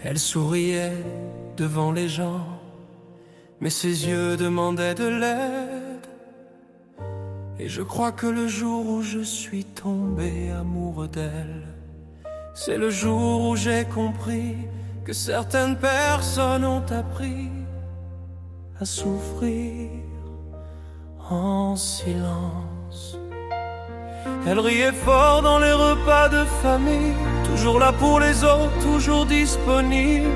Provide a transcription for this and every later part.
Elle souriait devant les gens, mais ses yeux demandaient de l'aide. Et je crois que le jour où je suis tombé amoureux d'elle, c'est le jour où j'ai compris que certaines personnes ont appris à souffrir en silence. Elle riait fort dans les repas de famille, toujours là pour les autres, toujours disponible.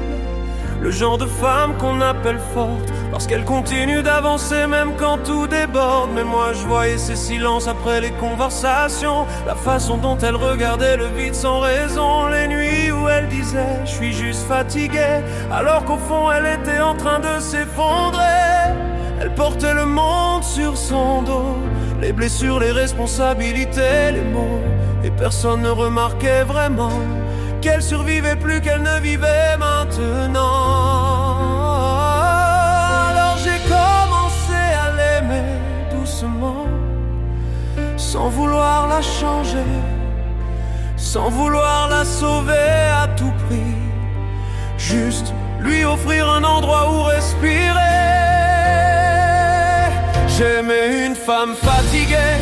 Le genre de femme qu'on appelle forte, parce qu'elle continue d'avancer même quand tout déborde. Mais moi je voyais ses silences après les conversations, la façon dont elle regardait le vide sans raison, les nuits où elle disait « je suis juste fatiguée », alors qu'au fond elle était en train de s'effondrer. Elle portait le monde sur son dos, les blessures, les responsabilités, les mots, et personne ne remarquait vraiment qu'elle survivait plus qu'elle ne vivait maintenant. Alors j'ai commencé à l'aimer doucement, sans vouloir la changer, sans vouloir la sauver à tout prix, juste lui offrir un endroit où respirer. J'aimais une femme fatiguée,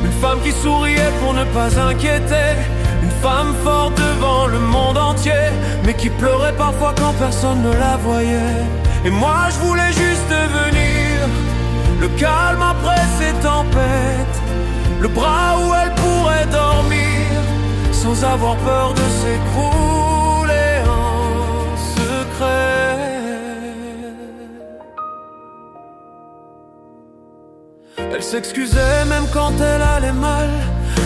une femme qui souriait pour ne pas inquiéter, une femme forte devant le monde entier, mais qui pleurait parfois quand personne ne la voyait. Et moi je voulais juste devenir le calme après ces tempêtes, le bras où elle pourrait dormir sans avoir peur de s'écrouler en secret. Elle s'excusait même quand elle allait mal,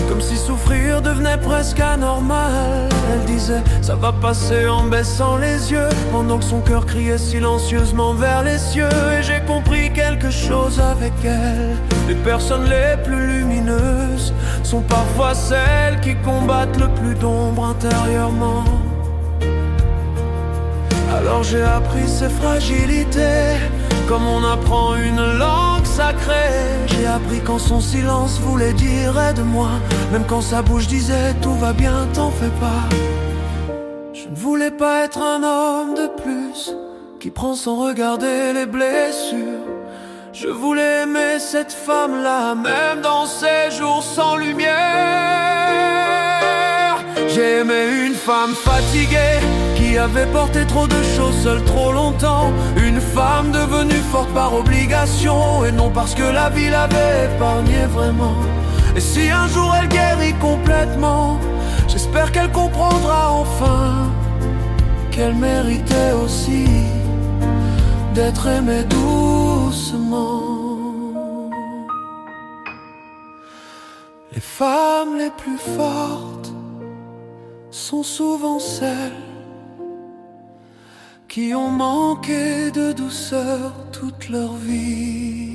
comme si souffrir devenait presque anormal. Elle disait ça va passer en baissant les yeux, pendant que son cœur criait silencieusement vers les cieux. Et j'ai compris quelque chose avec elle: les personnes les plus lumineuses sont parfois celles qui combattent le plus d'ombre intérieurement. Alors j'ai appris ses fragilités, comme on apprend une langue sacrée. J'ai appris quand son silence voulait dire aide-moi, même quand sa bouche disait tout va bien, t'en fais pas. Je ne voulais pas être un homme de plus qui prend sans regarder les blessures. Je voulais aimer cette femme-là, même dans ses jours sans lumière. J'ai aimé une femme fatiguée, qui avait porté trop de choses seule trop longtemps. Une femme devenue forte par obligation, et non parce que la vie l'avait épargnée vraiment. Et si un jour elle guérit complètement, j'espère qu'elle comprendra enfin qu'elle méritait aussi d'être aimée doucement. Les femmes les plus fortes sont souvent celles qui ont manqué de douceur toute leur vie.